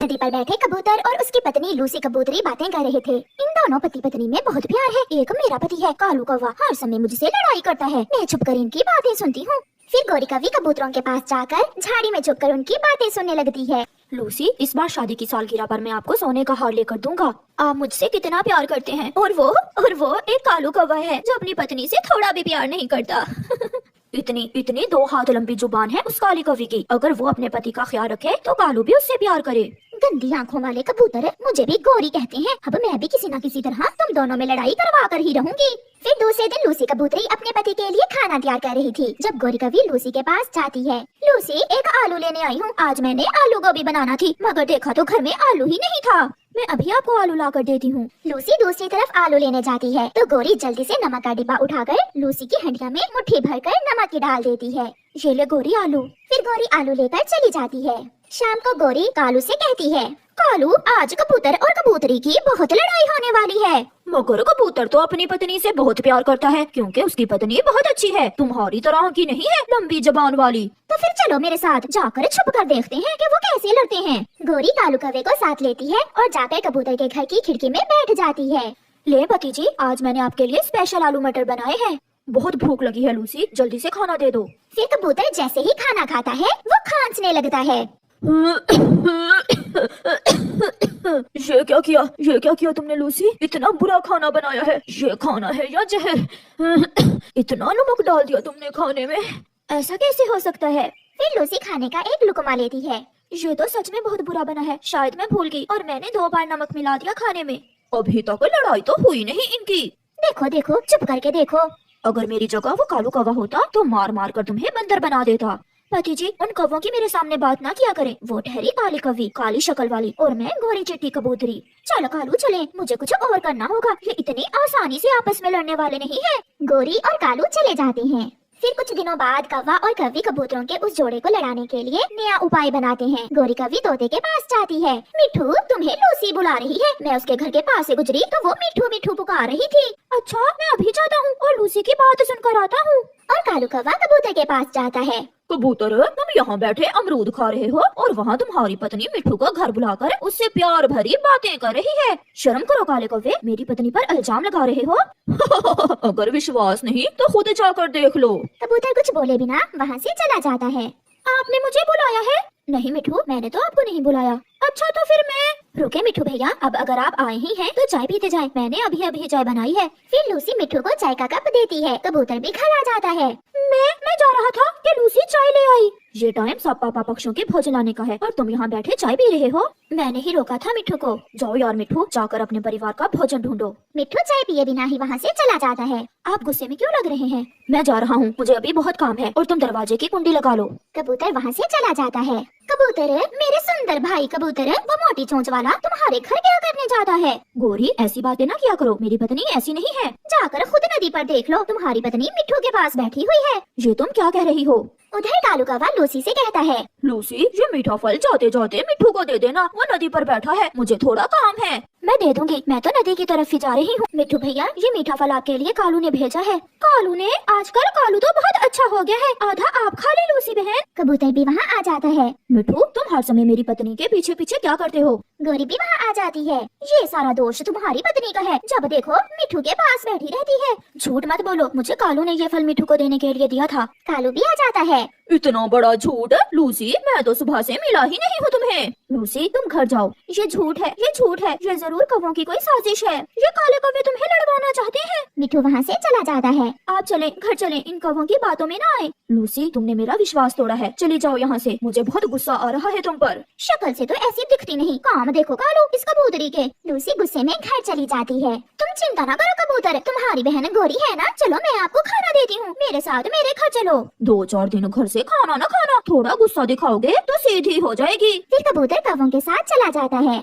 नदी पर बैठे कबूतर और उसकी पत्नी लूसी कबूतरी बातें कर रहे थे। इन दोनों पति पत्नी में बहुत प्यार है। एक मेरा पति है कालू कौवा, हर समय मुझसे लड़ाई करता है। मैं छुपकर इनकी बातें सुनती हूँ। फिर गोरी कौवी कबूतरों के पास जाकर झाड़ी में छुपकर उनकी बातें सुनने लगती है। लूसी, इस बार शादी की सालगिरह पर मैं आपको सोने का हार लेकर दूंगा। आप मुझसे कितना प्यार करते हैं। और वो एक कालू कौवा है जो अपनी पत्नी से थोड़ा भी प्यार नहीं करता। इतनी इतनी 2 हाथ लंबी जुबान है उस काली कौवी की। अगर वो अपने पति का ख्याल रखे तो कालू भी उससे प्यार करे। गंदी आंखों वाले कबूतर मुझे भी गोरी कहते हैं। अब मैं भी किसी न किसी तरह तुम दोनों में लड़ाई करवा कर ही रहूंगी। फिर दूसरे दिन लूसी कबूतरी अपने पति के लिए खाना तैयार कर रही थी जब गोरी कौवी लूसी के पास जाती है। लूसी, एक आलू लेने आई हूँ। आज मैंने आलू गोभी बनाना थी मगर देखा तो घर में आलू ही नहीं था। मैं अभी आपको आलू ला कर देती हूँ। लूसी दूसरी तरफ आलू लेने जाती है तो गोरी जल्दी से नमक का डिब्बा उठाकर लूसी की हंडिया में मुट्ठी भरकर नमक डाल देती है। ये ले गोरी आलू। फिर गोरी आलू लेकर चली जाती है। शाम को गोरी कालू से कहती है, कालू, आज कबूतर और कबूतरी की बहुत लड़ाई होने वाली है। मगर कबूतर तो अपनी पत्नी से बहुत प्यार करता है क्योंकि उसकी पत्नी बहुत अच्छी है, तुम्हारी तरह की नहीं है, लंबी जबान वाली। तो फिर चलो मेरे साथ जाकर छुप कर देखते हैं कि वो कैसे लड़ते हैं। गोरी कालू कौवे को साथ लेती है और जाकर कबूतर के घर की खिड़की में बैठ जाती है। ले पति जी, आज मैंने आपके लिए स्पेशल आलू मटर बनाए हैं। बहुत भूख लगी है लूसी, जल्दी से खाना दे दो। फिर कबूतर जैसे ही खाना खाता है वो खांसने लगता है। ये क्या किया तुमने लूसी? इतना बुरा खाना बनाया है। ये खाना है या जहर? इतना नमक डाल दिया तुमने खाने में, ऐसा कैसे हो सकता है? फिर लूसी खाने का एक लुकमा लेती है। ये तो सच में बहुत बुरा बना है, शायद मैं भूल गई और मैंने 2 बार नमक मिला दिया खाने में। अभी तक लड़ाई तो हुई नहीं इनकी। देखो देखो, चुप करके देखो। अगर मेरी जगह वो कालू कौवा होता तो मार मार कर तुम्हें बंदर बना देता। पति जी, उन कौवों की मेरे सामने बात ना किया करें। वो ठहरी काली कौवी, काली शक्ल वाली, और मैं गोरी चिट्टी कबूतरी। चलो कालू चले, मुझे कुछ और करना होगा। ये इतनी आसानी से आपस में लड़ने वाले नहीं है। गोरी और कालू चले जाते हैं। फिर कुछ दिनों बाद कौवा और कौवी कबूतरों के उस जोड़े को लड़ाने के लिए नया उपाय बनाते हैं। गोरी कौवी तोते के पास जाती है। मिठू, तुम्हें लूसी बुला रही है। मैं उसके घर के पास से गुजरी तो वो मिठू मिठू पुकार रही थी। अच्छा, मैं अभी जाता हूँ और लूसी की बात सुनकर आता हूँ। और कालू कौवा कबूतर के पास जाता है। कबूतर, तुम यहाँ बैठे अमरूद खा रहे हो और वहाँ तुम्हारी पत्नी मिठू को घर बुलाकर उससे प्यार भरी बातें कर रही है। शर्म करो काले कौवे, मेरी पत्नी पर इल्जाम लगा रहे हो। अगर विश्वास नहीं तो खुद जाकर देख लो। कबूतर कुछ बोले बिना वहाँ से चला जाता है। आपने मुझे बुलाया है? नहीं मिठू, मैंने तो आपको नहीं बुलाया। अच्छा तो फिर मैं। रुके मिठू भैया, अब अगर आप आए ही हैं तो चाय पीते जाएं। मैंने अभी अभी चाय बनाई है। फिर लूसी मिठू को चाय का कप देती है। कबूतर भी घर आ जाता है। मैं जा रहा था कि लूसी चाय ले आई। ये टाइम सब पापा पक्षियों के भोजन लाने का है और तुम यहाँ बैठे चाय पी रहे हो। मैंने ही रोका था मिठू को। जाओ यार मिठू, जाकर अपने परिवार का भोजन ढूंढो। मिठू चाय पिए बिना ही वहाँ से चला जाता है। आप गुस्से में क्यों लग रहे हैं? मैं जा रहा हूँ, मुझे अभी बहुत काम है और तुम दरवाजे की कुंडी लगा लो। कबूतर वहाँ से चला जाता है। कबूतर, मेरे सुंदर भाई कबूतर, वो मोटी चोंच वाला तुम्हारे घर क्या करने जाता है? गोरी, ऐसी बातें ना किया करो, मेरी पत्नी ऐसी नहीं है। जाकर खुद नदी पर देख लो, तुम्हारी पत्नी मिठू के पास बैठी हुई है। ये तुम क्या कह रही हो? उधर कालू कौवा लूसी से कहता है, लूसी, ये मीठा फल जाते जाते मिठू को दे देना, वो नदी पर बैठा है, मुझे थोड़ा काम है। मैं दे दूंगी, मैं तो नदी की तरफ ही जा रही हूँ। मिठू भैया, ये मीठा फल आपके लिए कालू ने भेजा है। कालू ने? आजकल कालू तो बहुत अच्छा हो गया है, आधा आप खा ले लूसी बहन। कबूतर भी वहाँ आ जाता है। मिठू, तुम हर समय मेरी पत्नी के पीछे पीछे क्या करते हो? गोरी भी वहाँ आ जाती है। ये सारा दोष तुम्हारी पत्नी का है, जब देखो मिठू के पास बैठी रहती है। झूठ मत बोलो, मुझे कालू ने ये फल मिठू को देने के लिए दिया था। कालू भी आ जाता है। इतना बड़ा झूठ? लूसी, मैं तो सुबह से मिला ही नहीं हूँ तुम्हें। लूसी, तुम घर जाओ। ये झूठ है, ये झूठ है, ये जरूर कौवों की कोई साजिश है। ये काले कौवे तुम्हें लड़वाना चाहते हैं। मिठू वहाँ से चला जाता है। आप चले, घर चले, इन कौवों की बातों में ना आए। लूसी, तुमने मेरा विश्वास तोड़ा है, चली जाओ यहाँ से, मुझे बहुत गुस्सा आ रहा है तुम पर। शक्ल से तो ऐसी दिखती नहीं, काम देखो कालू इस कबूतरी के। लूसी गुस्से में घर चली जाती है। तुम चिंता ना करो कबूतर, तुम्हारी बहन गोरी है ना, चलो मैं आपको खाना देती हूँ, मेरे साथ मेरे घर चलो। 2-4 दिन घर से खाना ना खाना, थोड़ा गुस्सा दिखाओगे तो सीधी हो जाएगी। फिर कबूतर कौवों के साथ चला जाता है।